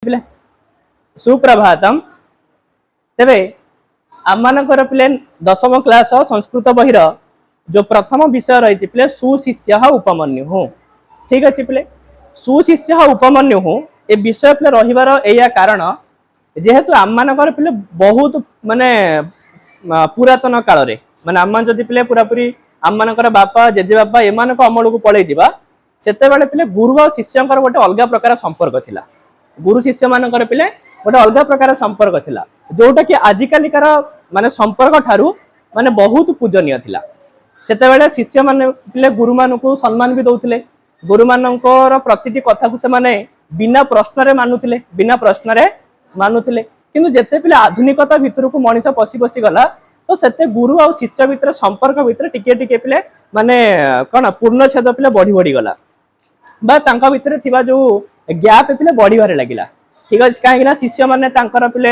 पिले सुप्रभातम तेरे आमनकर पिले दशम क्लास संस्कृत बहिर जो प्रथम विषय रही पिले सुशिष्य उपमन्यु हूँ। ठीक अच्छे पिले सुशिष्य उपमन्यु हूँ ए विषय पिले रहिबार एया कारण जेहेतु आमनकर पिले बहुत माने पुरातन काल रे माने आम जदि पिले पूरा पूरी आमनकर बापा जेजे बापा एमानक अमल को पळै जिबा सेते बेले पिले गुरु और शिष्यंकर गोटे अलग प्रकार संपर्क थिला। गुरु शिष्य मानकर पिले गोटे अलग प्रकार संपर्क थिला जोटा कि आजिकालिकार माने संपर्क ठारू माने बहुत पूजनीय थिला। सेते बेले शिष्य माने पिले गुरु मानकु सम्मान भी दउथिले। गुरु मानकर प्रतिटी कथा को से माने बिना प्रश्न रे मानुथिले बिना प्रश्न रे मानुथिले किंतु जेते पिले आधुनिकता भितर को मनीष पसी पसी गला तो सेते गुरु और शिष्य भितर संपर्क भितर टिके टिके पिले माने कोन पूर्णछेद पिले बढ़ी बढ़ी गला बा तांका भितर थिबा जो गैप पिले बढ़िबारे लागिला। ठीक अछि काहेकि शिष्य माने तांकर पिले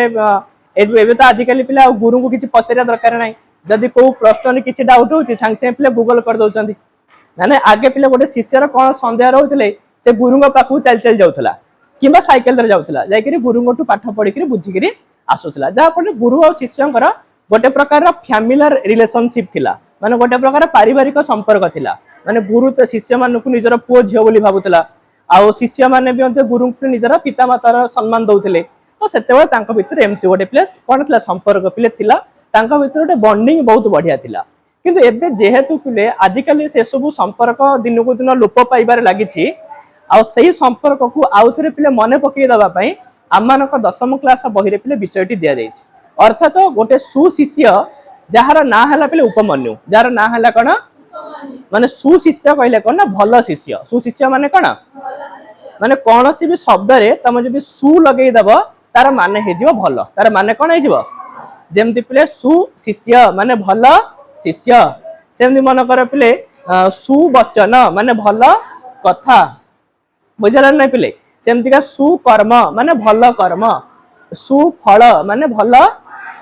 एबे तो आजिकली पिले गुरु को किछि पचरिया दरकार नाही जदि को प्रश्न रे किछि डाउट होछि संग से पिले गूगल कर दउचंदी माने आगे पिले गोटे शिष्यर कोन संदेह रहउतले से गुरुंग पाखु चल चल जाउतला किबा साइकिल रे जाउतला जाय करी गुरुंगटू पाठ पढी करी बुझी करी आसुतला जा पर गुरु और शिष्यंकर गोटे प्रकार फैमिलियर रिलेशनशिप थिला माने गोटे प्रकार पारिवारिक संपर्क थिला माने गुरु तो शिष्य मानकु निजर पुओ झियो बोली भाबुतला आउ शिष्य माने भी अंते गुरु को निजर पिता मातार सम्मान दउथिले तो सेतेबे तांको भितर एम्ति गोटे प्लेस कोन थिला संपर्क पिले थिला तांको भितर गोटे बॉन्डिंग बहुत बढ़िया थिला। किंतु एबे जेहेतु पिले आजिकली से सब संपर्क दिन को दिन लोप पाइबार लागिछि आउ सही संपर्क को आउ थरे पिले मने पकई दबा पई आमानक दशम क्लास बहिरे पिले विषयटी दिया जाइछि अर्थात गोटे सुशिष्य जहार ना हला पिले उपमन्यु जार ना हला कोन माने सुशिष्य कहले कोन ना भल शिष्य सुशिष्य माने कोन माने कोनोसी भी शब्द रे तम जदि सु लगेई दबो तार माने हे जिवो भल तार माने कोन हे जिवो जेमति पिले सुशिष्य माने भल शिष्य सेमति मन कर पिले सुवचन माने भल कथा बुझला नै पिले सेमति का सुकर्म माने भल कर्म सुफल माने भल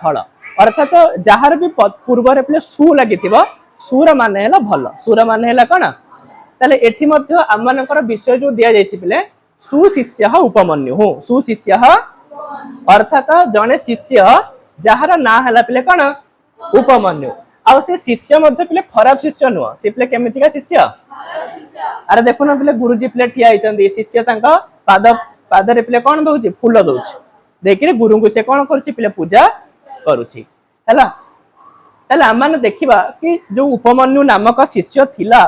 फल अर्थात जहार भी पूर्व रे पिले सु लागिथिबो सुर माने हैला भल सुर माने हैला कोन ताले एठी मध्ये आमनकर विषय जो दिया जायछि पिले सुशिष्य उपमन्यु हूँ सुशिष्य अर्थात जने शिष्य जहार ना हैला पिले कोन उपमन्यु आ से शिष्य मध्ये पिले खराब शिष्य नुह से पिले केमिति का शिष्य अरे देखो ना पिले गुरुजी पिले ठिया आइचंदी शिष्य तांका पाद रे पिले कोन दउछि फूल दउछि देखिरे गुरु को से कोन करछि पिले पूजा करूछि हैला ताले आमान देखिबा कि जो उपमन्यु नामक शिष्य थिला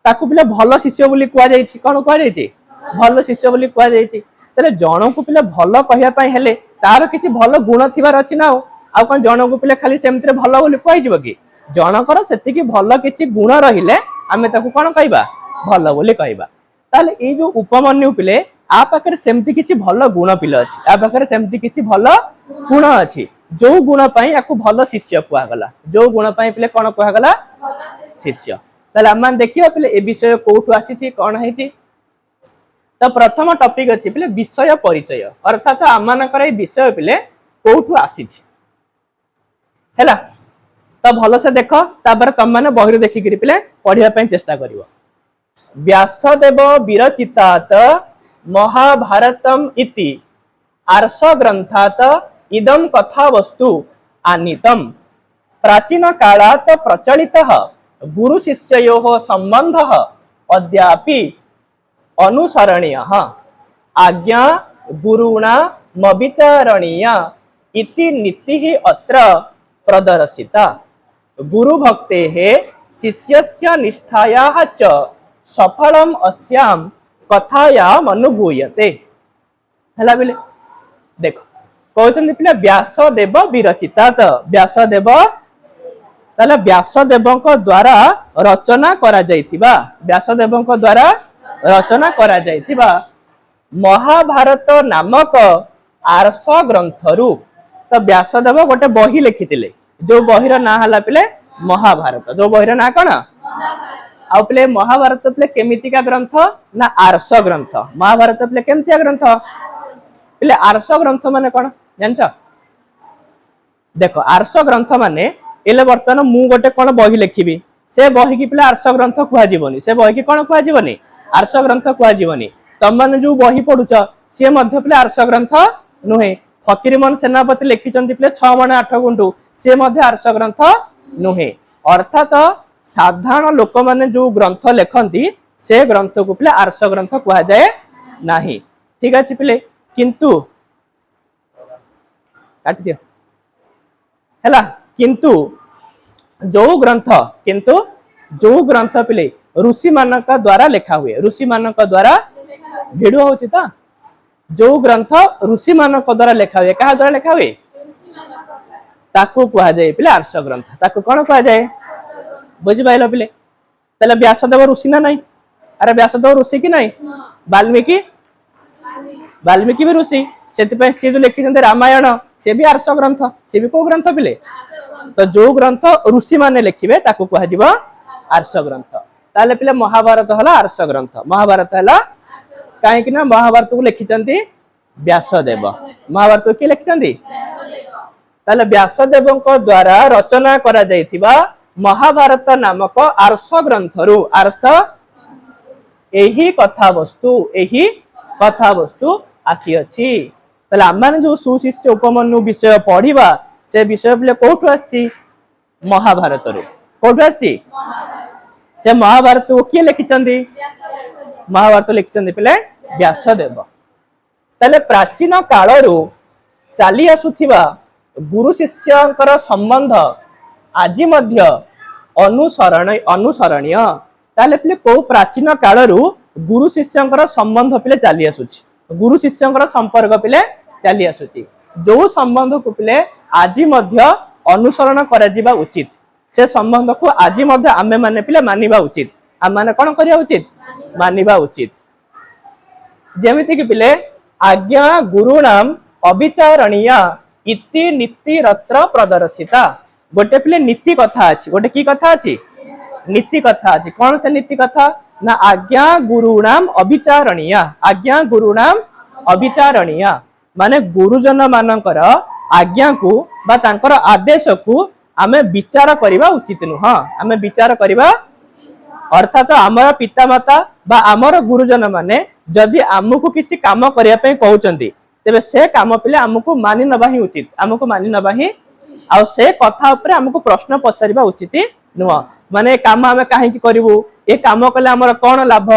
ताकू पिले भल शिष्य बोली कुआ जायछि कोन कुआ जायछि भल शिष्य बोली कुआ जायछि ताले जण को पिले भल कहिया पई हेले तार किछि भल गुण थिबार अछि ना आ कोन जण को पिले खाली सेमत्रे भल बोली कुआइ जिवो कि जनकर सेति कि भल किछि गुण रहिले आमे ताकू कोन कहबा भल बोली कहबा ताले ए जो उपमन्यु पिले आ पाखरे सेमति किछि भल गुण पिले अछि आ पाखरे सेमति किछि भल गुण अछि जो गुण पई याकू भल शिष्य कुआ गला जो गुण पई पिले कोन कुआ गला शिष्य ताले आमान देखियो पिले ए विषय कोठु आसी छि कोन है छि तो प्रथम टॉपिक अछि पिले विषय परिचय अर्थात आमान करे विषय पिले कोठु आसी छि हैला तो भल से देखो तापर तम माने बहिर देखि करी पिले पढिया पई चेष्टा करिवो। व्यासदेव विरचितात महाभारतम इति आर्ष ग्रंथात इदम कथा वस्तु आनीतम प्राचीन कालात प्रचलितः गुरु शिष्ययोः संबंधः अद्यापि अनुसरणीयः आज्ञा गुरुणा मविचारणीय इति नीतिः अत्र प्रदर्शिता गुरु भक्तेः शिष्यस्य निष्ठायाः च सफलम अस्यां कथायाम अनुभूयते हला बिले देखो कहते पिले व्यासदेव विरचितात व्यासदेव ताले व्यासदेवक द्वारा रचना करा जायतिबा व्यासदेवक द्वारा रचना करा जायतिबा महाभारत नामक आर्ष ग्रंथरु तो व्यासदेव गोटे बही लिखितिले जो बहिर ना हला पिले महाभारत जो बहिर ना कोन आ पिले महाभारत पिले केमितिका ग्रंथ ना आर्ष ग्रंथ महाभारत पिले केमतिया ग्रंथ पिले आर्ष ग्रंथ माने कोन जानछ देखो आर्ष ग्रंथ माने एले वर्तमान मु गोटे कोन बही लिखिबी से बही की पिले आर्ष ग्रंथ कुआ जीवनी से बही की कोन कुआ जीवनी आर्ष ग्रंथ कुआ जीवनी तम माने जो बही पढुछ सी मध्य पिले आर्ष ग्रंथ नुहे फकीरमोहन सेनापति लिखिछन्ति पिले 6 माण 8 गुंठु सी मध्य आर्ष ग्रंथ नुहे अर्थात साधारण लोक माने जो ग्रंथ लेखन्ति से ग्रंथ को पिले आर्ष ग्रंथ कहा जाए नाही ठीक अछि पिले किंतु काट दियो हैला किंतु जो ग्रंथ पिले ऋषि मानक द्वारा लिखा हुए ऋषि मानक द्वारा भिडियो होची ता जो ग्रंथ ऋषि मानक द्वारा लिखा हुए कहा द्वारा लिखा हुए ताकू कहा जाए पिले आर्ष ग्रंथ ताकू कोन कहा जाए बुझि पाइलो पिले तले व्यासदेव ऋषि ना नहीं अरे व्यासदेव ऋषि की नहीं वाल्मीकि वाल्मीकि भी ऋषि सेति पे से जो लिखिछन्ते रामायण से भी आर्ष ग्रंथ से भी को ग्रंथ पिले तो जो ग्रंथ ऋषि माने लिखिबे ताकू कहा जीवा आर्ष ग्रंथ ताले पिले महाभारत हला आर्ष ग्रंथ महाभारत हला काहे कि ना महाभारत को लिखिछन्ति व्यासदेव महाभारत को के लिखिछन्ति ताले व्यासदेव को द्वारा रचना करा जायतिबा महाभारत नामक आर्ष ग्रंथरु आर्ष एही कथा वस्तु आसी अछि ताले आमाने जो सुशिष्य उपमन्यु विषय पढिबा से विषय पिले कोठु आछि महाभारत रु कोठु आछि से महाभारत को के लिखिछन्ति महाभारत लिखिछन्ति पिले व्यासदेव ताले प्राचीन कालरु चाली आसुथिबा गुरु शिष्यंकर संबंध आज मध्य अनुसरणीय ताले पिले को प्राचीन कालरु गुरु शिष्यंकर संबंध पिले चाली आसुछि गुरु शिष्यंकर संपर्क पिले चाली आसुछि जो संबंध को पिले आज मध्य अनुसरण करा जिबा उचित से संबंध को आज मध्य आमे माने पिले मानिबा उचित आम माने कोन करिया उचित मानिबा उचित जेमिति कि पिले आज्ञा गुरुणाम अविचारणीय इति नीति रत्र प्रदर्शिता गोटे पिले नीति कथा अछि गोटे की कथा अछि नीति कथा अछि कोन से नीति कथा ना आज्ञा गुरुणाम अविचारणीय माने गुरुजन मानकर आज्ञा को बा तांकर आदेश को आमे विचार करिबा उचित नुह आमे विचार करिबा अर्थात हमर पिता माता बा हमर गुरुजन माने जदि हमकु किछि काम करिया पे कहउचंती तेबे से काम पिले हमकु मानि नबा ही उचित हमकु मानि नबा ही आ से कथा ऊपर हमकु प्रश्न पचारिबा उचित नुह माने काम हमें काहे की करिवु ए काम कले हमर कोन लाभ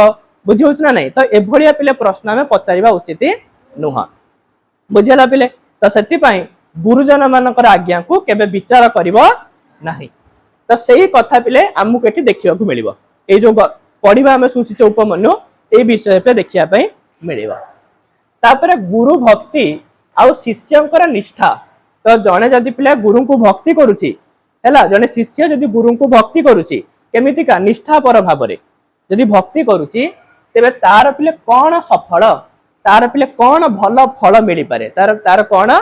बुझिउछ ना नहीं तो ए भलिया पिले प्रश्न हमें पचारिबा उचित नुह बुझिला पिले तो सेति पई गुरुजन मानकर आज्ञा को केबे विचार करिवो नाही तो सेही कथा पिले हमकु एठी देखिबा को मिलिबो ए जो पढिबा हमें सुशिष्य उपमन्यु ए विषय पे देखिया पई मिलिबो तापर गुरु भक्ति आ शिष्यंकर निष्ठा तो जने जदि पिले गुरु को भक्ति करूची हैला जने शिष्य जदि गुरु को भक्ति करूची केमिति का निष्ठा पर भाबरे जदि भक्ति करूची तेबे तार पिले कोन सफल तार पिले कोन भल फल मिली पारे तार कोन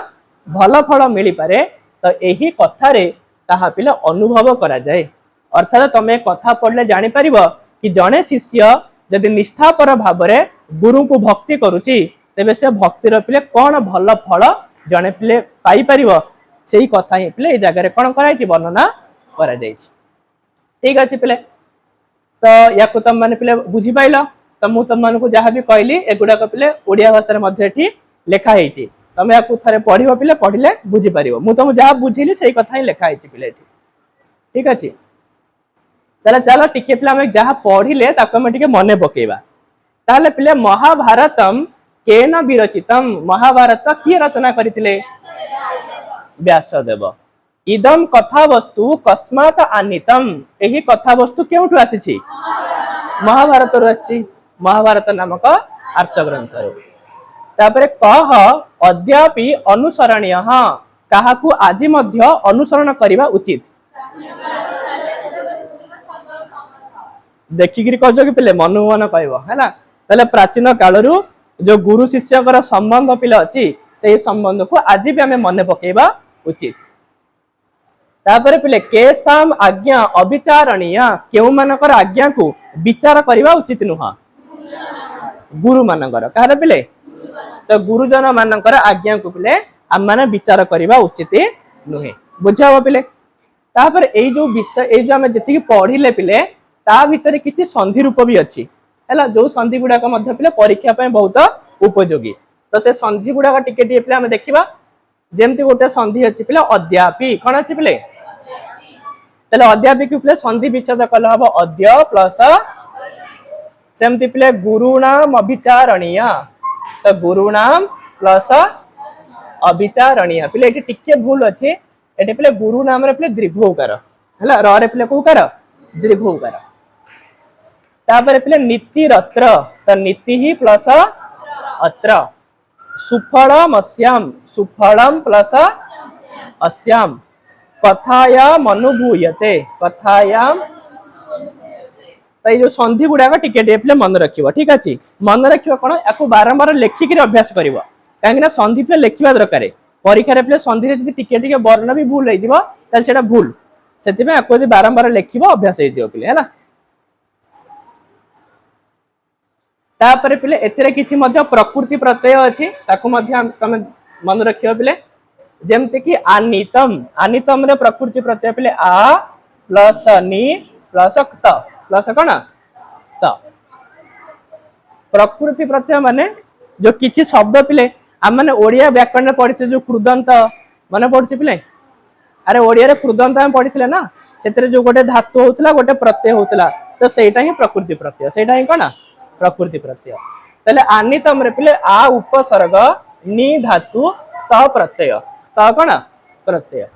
भल फल मिली पारे तो एही कथा रे ताहा पिले अनुभव करा जाए अर्थात तमे कथा पढ़ले जानि परिबो कि जने शिष्य जदि निष्ठा पर भाबरे गुरु को भक्ति करूची तेबे से भक्तिर पिले कोन भल फल जने पिले पाई परिबो सेही कथा ही पिले ए जगह रे कोन कराई छि वर्णना करा जाय छि ठीक अछि पिले तो याकु तम माने पिले बुझी पाइलो तो मु तम मानको जहा भी कहली एगुडा को पिले ओडिया भाषा रे मध्ये एठी लेखा हेइ छि तमे याकु थरे पढिबो पिले पढिले बुझी परिबो मु तम जहा बुझिली सेही कथा ही लेखा हेइ छि पिले एठी ठीक अछि ताले चलो टिके पिले हम जहा पढिले ताको हम टिके मने पकेबा ताले पिले महाभारतम केन विरचितम महाभारत किए रचना करितिले व्यासदेव इदम कथा वस्तु कस्मात आनितम एही कथा वस्तु केउठु आसीछि महाभारत रु आसीछि महाभारत नामक आर्ष ग्रंथ रु तापरे कह अद्यापि अनुसरणीय काहाकू आज मध्य अनुसरण करिबा उचित देखिगिरी कहजो कि पिले मनु मन कहबो हैला तले प्राचीन कालरू जो गुरु शिष्यकर संबंध पिले अछि सेही संबंध को आज भी हमें मन पकेबा उचित तापरे पिले केसाम आज्ञा अविचारणीय केउ मानकर आज्ञा को विचार करिबा उचित नुह गुरु मानकर कहले पिले तो गुरुजन मानकर आज्ञा को पिले हम माने विचार करिबा उचित नुहे बुझाबो पिले तापरे एई जो विषय एई जो हमें जति पढिले पिले ता भितरे किछि संधि रूप भी अछि हैला जो संधि गुडा का मध्य पिले परीक्षा पे बहुत उपयोगी तो से संधि गुड़ाक टिके टिके पिले आम देखा जमती गोटे संधि अच्छी पिले अद्यापि कौन अच्छी पिले ताले अद्यापि की पिले संधि विच्छेद कले हम अद्य प्लस सेमती पिले गुरुणाम अभिचारणीय तो गुरुणाम प्लस अभिचारणीय पिले ये टिके भूल अच्छे ये पिले गुरु नाम रे पिले दीर्घ उकार है र रे पिले को उकार दीर्घ उकार तापर पिले नीति रत्र तो नीति ही प्लस अत्र सुफलम अस्याम सुफलम प्लस अस्याम कथायाम अनुभूयते कथायाम तो ये जो संधि गुड़ाक टिके टिके मन रखिबो ठीक अछि मन रखिबो कोन याको बारंबार लेखिक रे अभ्यास करिवो काहे ना संधि पे लेखिबा दरकार परीक्षा रे पे संधि रे जदि टिके टिके वर्ण भी भूल होई जिवो त सेटा भूल सेति में याको जदि बारंबार लेखिबो अभ्यास होई जिवो पिले हैला तापर पिले एथिरे किछि मध्य प्रकृति प्रत्यय अछि ताकू मध्य तमे मन रखियो पिले जेमते कि आनितम रे प्रकृति प्रत्यय पिले आ प्लस नि प्लस क्त प्लस कोन त प्रकृति प्रत्यय माने जो किछि शब्द पिले हम माने ओडिया व्याकरण पढ़िते जो कृदंत माने पढ़छि पिले अरे ओडिया रे कृदंत हम पढ़िथिले ना सेतरे जो गोटे धातु होतला गोटे प्रत्यय होतला तो सेटा ही प्रकृति प्रत्यय सेटा ही कोन प्रकृति प्रत्यय तले आनितम रे पिले आ उपसर्ग नि धातु त प्रत्यय त कोन प्रत्यय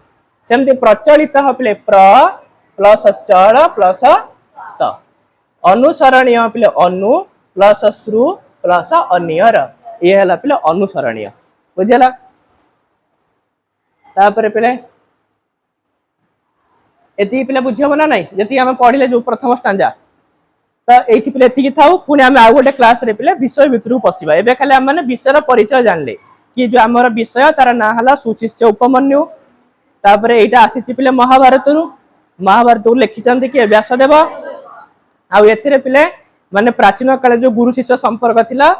सेमति प्रचलित पिले प्र प्लस चल प्लस त अनुसरणीय पिले अनु प्लस श्रु प्लस अनियर ये हला पिले अनुसरणीय बुझला तापर पिले एति पिले बुझियो ना नहीं जति हम पढ़िले जो प्रथम स्टांजा तो एठी पिले एति थाउ पुनी हम आ गोटे क्लास रे पिले विषय भितरु पसिबा एबे खाली हम माने विषय परिचय जानले कि जो हमर विषय तार ना हला सुशिष्य उपमन्यु तापर एटा आसीछि पिले महाभारत लिखि चंदी कि व्यासदेव आ एथिरे पिले माने प्राचीन काले जो गुरु शिष्य संपर्क थिला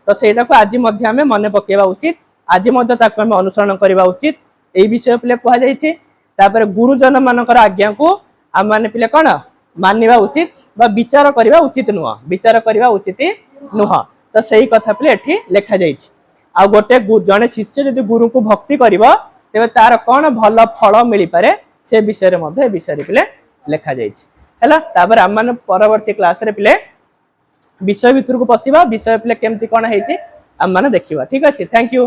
तो सेटा को आज मध्य हमें मन पकेबा उचित आज मध्य ताको हमें अनुसरण करबा उचित एई विषय पिले कहै जाय छी तापर गुरुजन मानकर आज्ञा को हम माने पिले कोन मानिबा उचित बा विचार करबा उचित नुह तो सही कथा पिले एठी लिखा जाय छी आ गोटे जने शिष्य जदि गुरु को भक्ति करबा तेबे तार कोन भल फल मिली पारे से विषय रे मध्ये विषय पिले लिखा जाय छी हैला तापर हम माने परवर्ती क्लास रे पिले विषय भितर को पसिबा विषय पिले केमती कोन हेची हम माने देखिबा ठीक अछि थैंक यू।